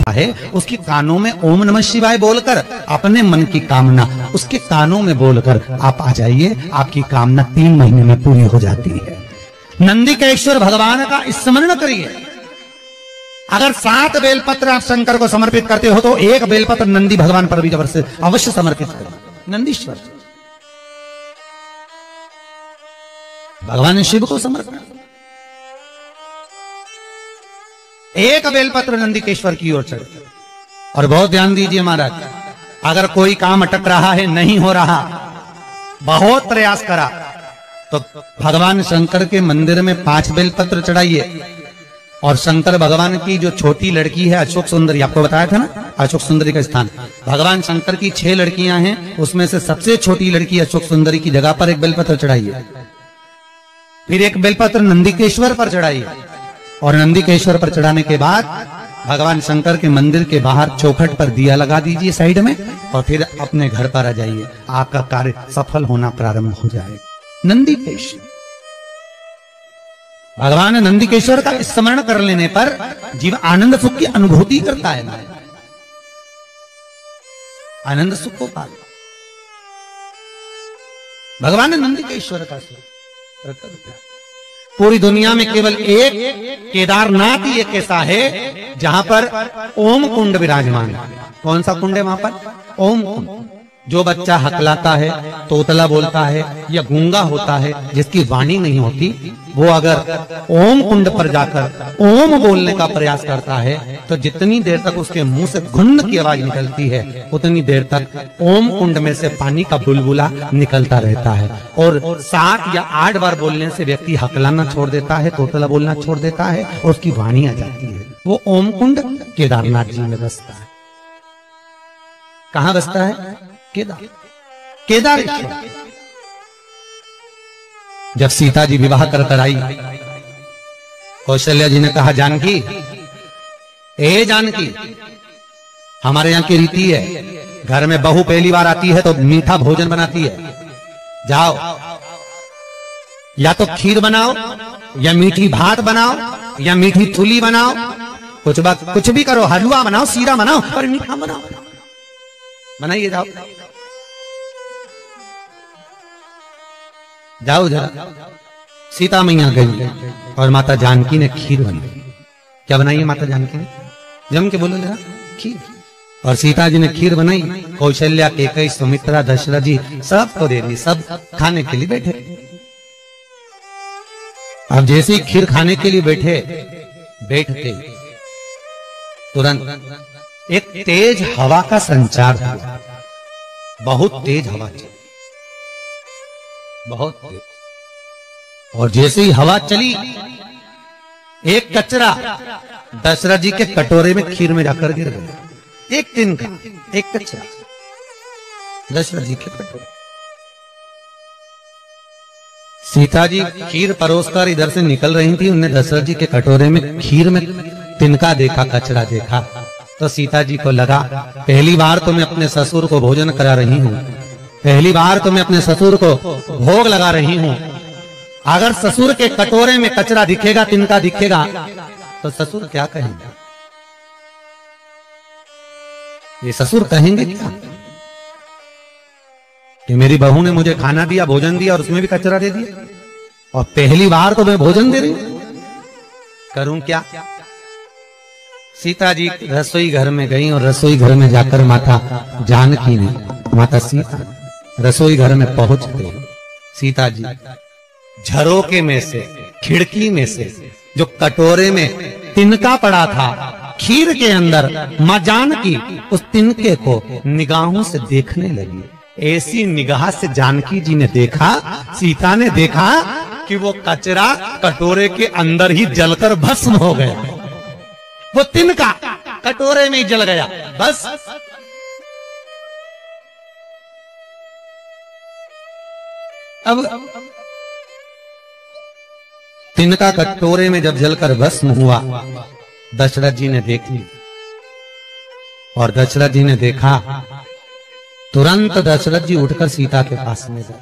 है उसके कानों में ओम नमः शिवाय बोलकर अपने मन की कामना उसके कानों में बोलकर आप आ जाइए, आपकी कामना 3 महीने में पूरी हो जाती है। नंदिकेश्वर भगवान का स्मरण करिए। अगर 7 बेलपत्र आप शंकर को समर्पित करते हो तो 1 बेलपत्र नंदी भगवान पर भी अवश्य समर्पित करें। नंदीश्वर भगवान शिव को समर्पण, 1 बेलपत्र नंदिकेश्वर की ओर चढ़े। और बहुत ध्यान दीजिए महाराज, अगर कोई काम अटक रहा है, नहीं हो रहा, बहुत प्रयास करा, तो भगवान शंकर के मंदिर में 5 बेलपत्र चढ़ाइए। और शंकर भगवान की जो छोटी लड़की है अशोक सुंदरी, आपको बताया था ना अशोक सुंदरी का स्थान, भगवान शंकर की 6 लड़कियां हैं, उसमें से सबसे छोटी लड़की अशोक सुंदरी की जगह पर 1 बेलपत्र चढ़ाइए। फिर 1 बेलपत्र नंदिकेश्वर पर चढ़ाइए। और नंदिकेश्वर पर चढ़ाने के बाद भगवान शंकर के मंदिर के बाहर चौखट पर दिया लगा दीजिए साइड में, और फिर अपने घर पर आ जाइए। आपका कार्य सफल होना प्रारंभ हो जाएगा। नंदिकेश्वर भगवान नंदिकेश्वर का स्मरण कर लेने पर जीव आनंद सुख की अनुभूति करता है। आनंद सुख को पाता भगवान नंदिकेश्वर का सुख। पूरी दुनिया में केवल एक केदारनाथ ही एक ऐसा है जहां पर ओम कुंड विराजमान है। कौन सा कुंड है वहां पर? ओम कुंड। जो बच्चा हकलाता है, तोतला बोलता है या गूंगा होता है, जिसकी वाणी नहीं होती, वो अगर ओम कुंड पर जाकर ओम बोलने का प्रयास करता है तो जितनी देर तक उसके मुंह से घुन्न की आवाज निकलती है उतनी देर तक ओम कुंड में से पानी का बुलबुला निकलता रहता है। और 7 या 8 बार बोलने से व्यक्ति हकलाना छोड़ देता है, तोतला बोलना छोड़ देता है और उसकी वाणी आ जाती है। वो ओम कुंड केदारनाथ जी में बसता है। कहां बसता है? केदारेश्वर। जब सीता जी विवाह कर आई, कौशल्या जी ने कहा, जानकी, ए जानकी, हमारे यहाँ की रीति है, घर में बहू पहली बार आती है तो मीठा भोजन बनाती है। जाओ, या तो खीर बनाओ, या मीठी भात बनाओ, या मीठी थुली बनाओ, कुछ भी करो, हलवा बनाओ, सीरा बनाओ, और मीठा बनाओ। बनाइए, जाओ जाओ जरा। सीता मैया गई और माता जानकी ने खीर बनाई। क्या बनाई है माता जानकी ने? जम के बोलो जरा। खीर। और सीता जी ने खीर बनाई। कौशल्या, कैकेयी, सुमित्रा, दशरथ जी सबको दे दी। सब खाने के लिए बैठे। अब जैसे ही खीर खाने के लिए बैठते तुरंत एक तेज हवा का संचार हुआ। बहुत तेज हवा चली, बहुत तेज। और जैसे ही हवा चली, एक कचरा दशरथ जी के कटोरे में खीर में जाकर गिर गया। एक दिन का एक कचरा दशरथ जी के कटोरे। सीता जी खीर परोसकर इधर से निकल रही थी, उन्हें दशरथ जी के कटोरे में खीर में तिनका देखा, कचरा देखा। तो सीता जी को लगा, पहली बार तो मैं अपने ससुर को भोजन करा रही हूं, पहली बार तो मैं अपने ससुर को भोग लगा रही हूं। अगर ससुर के कटोरे में कचरा दिखेगा, तिनका दिखेगा, तो ससुर क्या कहेंगे? ये ससुर कहेंगे क्या कि मेरी बहू ने मुझे खाना दिया, भोजन दिया और उसमें भी कचरा दे दिया, और पहली बार तो मैं भोजन दे रही हूं, करूं क्या? सीता जी रसोई घर में गई और रसोई घर में जाकर माता जानकी ने, माता सीता रसोई घर में पहुंचते सीता जी झरोके में से, खिड़की में से जो कटोरे में तिनका पड़ा था खीर के अंदर, मां जानकी उस तिनके को निगाहों से देखने लगी। ऐसी निगाह से जानकी जी ने देखा, सीता ने देखा कि वो कचरा कटोरे के अंदर ही जलकर भस्म हो गया। वो तिनका कटोरे में ही जल गया। बस अब तिनका कटोरे में जब जलकर भस्म हुआ, दशरथ जी ने देख ली। और दशरथ जी ने देखा, तुरंत दशरथ जी उठकर सीता के पास में गए।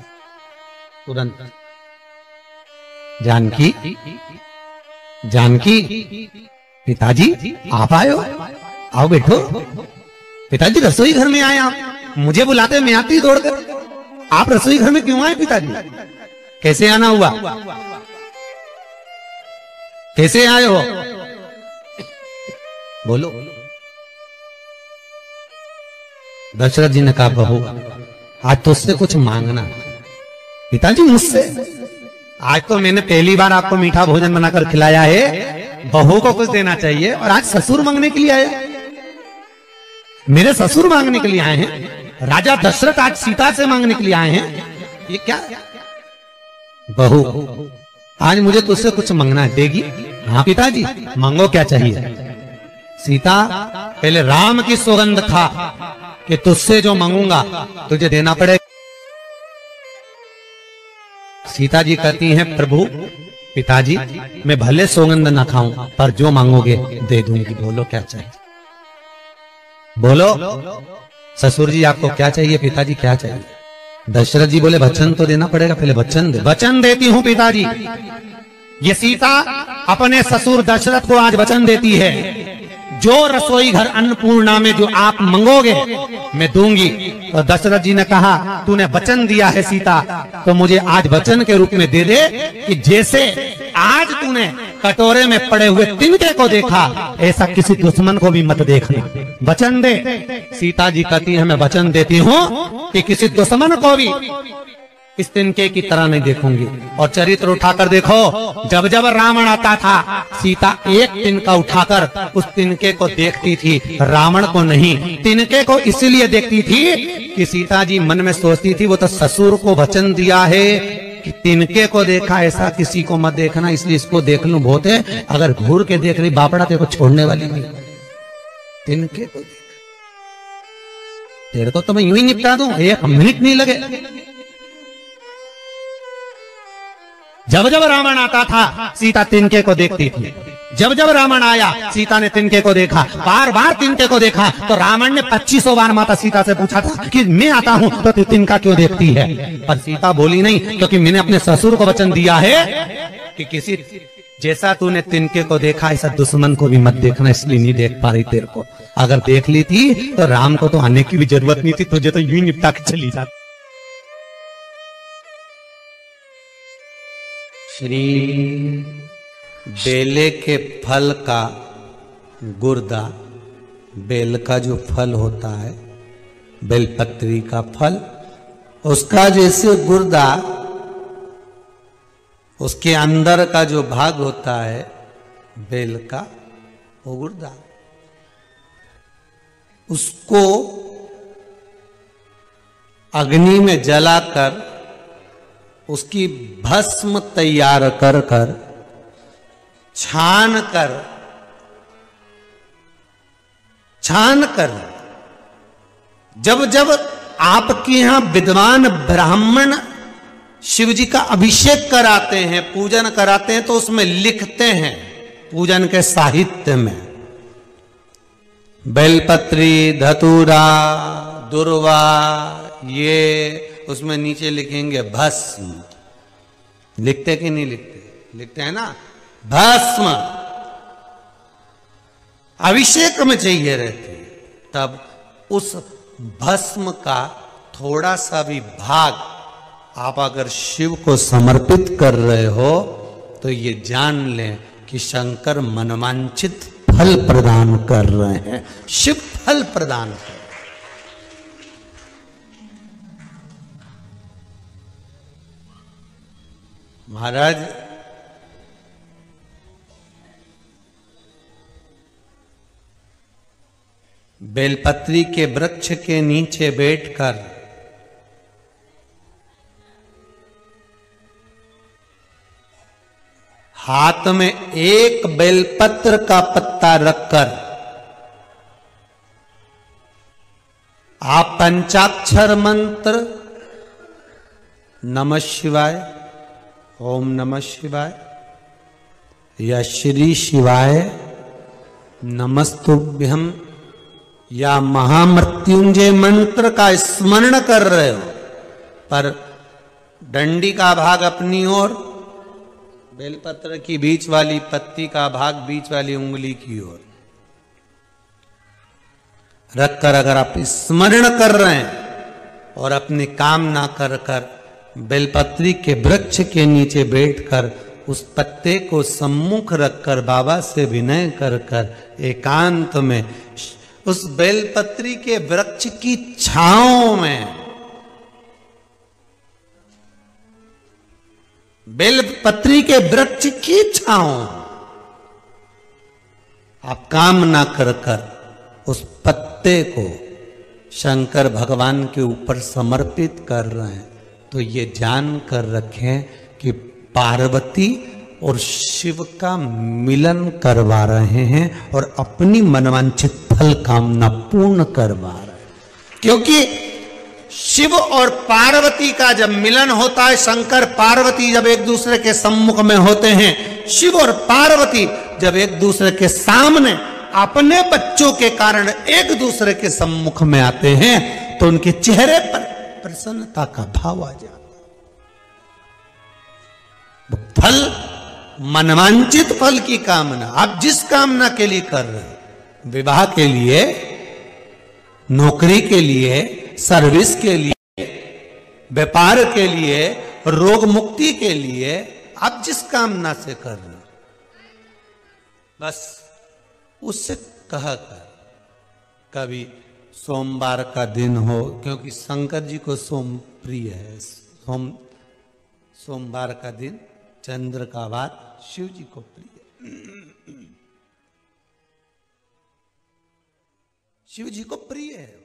तुरंत, जानकी, जानकी, पिताजी आप आए हो, आओ बैठो। पिताजी रसोई घर में आए आप, मुझे बुलाते मैं आती दौड़कर। आप रसोई घर में क्यों आए पिताजी? कैसे आना हुआ? कैसे आए हो? बोलो। दशरथ जी ने कहा बहू आज तो उससे कुछ मांगना। पिताजी मुझसे? आज तो मैंने पहली बार आपको मीठा भोजन बनाकर खिलाया है, बहू को कुछ देना चाहिए, और आज ससुर मांगने के लिए आए? मेरे ससुर मांगने के लिए आए हैं? राजा दशरथ आज सीता से मांगने के लिए आए हैं? ये क्या? बहू आज मुझे तुझसे कुछ मांगना है, देगी? हाँ पिताजी मांगो, क्या चाहिए? सीता पहले राम की सौगंध खा कि तुझसे जो मांगूंगा तुझे देना पड़ेगा। सीता जी कहती हैं प्रभु पिताजी मैं भले सौगंध ना खाऊं पर जो मांगोगे दे दूंगी। बोलो क्या चाहिए? बोलो ससुर जी आपको क्या चाहिए? पिताजी क्या चाहिए? दशरथ जी बोले वचन तो देना पड़ेगा, पहले वचन दे। वचन देती हूं पिताजी। ये सीता अपने ससुर दशरथ को आज वचन देती है, जो रसोई घर अन्नपूर्णा में जो आप मंगोगे मैं दूंगी। तो दशरथ जी ने कहा तूने वचन दिया है सीता, तो मुझे आज वचन के रूप में दे दे कि जैसे आज तूने कटोरे में पड़े हुए तिनके को देखा ऐसा किसी दुश्मन को भी मत देखना। वचन दे। सीता जी कहती है मैं वचन देती हूँ कि किसी दुश्मन को भी इस तिनके की तरह नहीं देखूंगी। और चरित्र उठाकर देखो, जब जब रावण आता था सीता एक तिनका उठाकर उस तिनके को देखती थी, रावण को नहीं। तिनके को इसलिए देखती थी कि सीता जी मन में सोचती थी वो तो ससुर को वचन दिया है कि तिनके को देखा ऐसा किसी को मत देखना, इसलिए इसको देख लूं बहुत है। अगर घूर के देख रही बापड़ा तेरे को छोड़ने वाली नहीं। तिनके को देख, तेरे को तो मैं यूं ही निपटा दूं, एक मिनट नहीं लगे। जब जब रावण आता था सीता तिनके को देखती थी। जब जब रावण आया सीता ने तिनके को देखा, बार बार तिनके को देखा। तो रावण ने 2500 बार माता सीता से पूछा था कि मैं आता हूं तो तू तिनका क्यों देखती है? पर सीता बोली नहीं, क्योंकि मैंने अपने ससुर को वचन दिया है कि किसी जैसा तूने तिनके को देखा ऐसा दुश्मन को भी मत देखना, इसलिए नहीं देख पा रही तेरे को। अगर देख ली थी तो राम को तो आने की भी जरूरत नहीं थी, तुझे तो यूं ही निपटा के चली जाती। श्री बेले के फल का गुर्दा, बेल का जो फल होता है, बेलपत्री का फल, उसका जैसे गुर्दा, उसके अंदर का जो भाग होता है बेल का, वो गुर्दा, उसको अग्नि में जलाकर उसकी भस्म तैयार कर कर छान कर जब जब आपके यहां विद्वान ब्राह्मण शिव जी का अभिषेक कराते हैं, पूजन कराते हैं, तो उसमें लिखते हैं पूजन के साहित्य में बेलपत्री, धतूरा, दुर्वा, ये उसमें नीचे लिखेंगे भस्म। लिखते कि नहीं लिखते? लिखते हैं ना, भस्म अभिषेक में चाहिए रहती है। तब उस भस्म का थोड़ा सा भी भाग आप अगर शिव को समर्पित कर रहे हो तो ये जान लें कि शंकर मनवांछित फल प्रदान कर रहे हैं। शिव फल प्रदान कर, महाराज बेलपत्री के वृक्ष के नीचे बैठकर हाथ में एक बेलपत्र का पत्ता रखकर आप पंचाक्षर मंत्र नमः शिवाय, ओम नमः शिवाय या श्री शिवाय नमस्तुभ्यम या महामृत्युंजय मंत्र का स्मरण कर रहे हो, पर डंडी का भाग अपनी ओर, बेलपत्र की बीच वाली पत्ती का भाग बीच वाली उंगली की ओर, रखकर अगर आप स्मरण कर रहे हैं और अपनी कामना कर कर बेलपत्री के वृक्ष के नीचे बैठकर उस पत्ते को सम्मुख रखकर बाबा से विनय कर कर एकांत में उस बेलपत्री के वृक्ष की छांव में, बेलपत्री के वृक्ष की छांव आप कामना कर कर उस पत्ते को शंकर भगवान के ऊपर समर्पित कर रहे हैं, तो ये जान कर रखें कि पार्वती और शिव का मिलन करवा रहे हैं और अपनी मनवांछित फल कामना पूर्ण करवा रहे हैं। क्योंकि शिव और पार्वती का जब मिलन होता है, शंकर पार्वती जब एक दूसरे के सम्मुख में होते हैं, शिव और पार्वती जब एक दूसरे के सामने अपने बच्चों के कारण एक दूसरे के सम्मुख में आते हैं, तो उनके चेहरे पर प्रसन्नता का भाव आ जाता है। फल, मनवांचित फल की कामना आप जिस कामना के लिए कर रहे हैं, विवाह के लिए, नौकरी के लिए, सर्विस के लिए, व्यापार के लिए, रोग मुक्ति के लिए, आप जिस कामना से कर रहे हैं, बस उससे कहा कर। कभी सोमवार का दिन हो, क्योंकि शंकर जी को सोम प्रिय है, सोमवार का दिन, चंद्र का वार शिव जी को प्रिय, शिव जी को प्रिय है।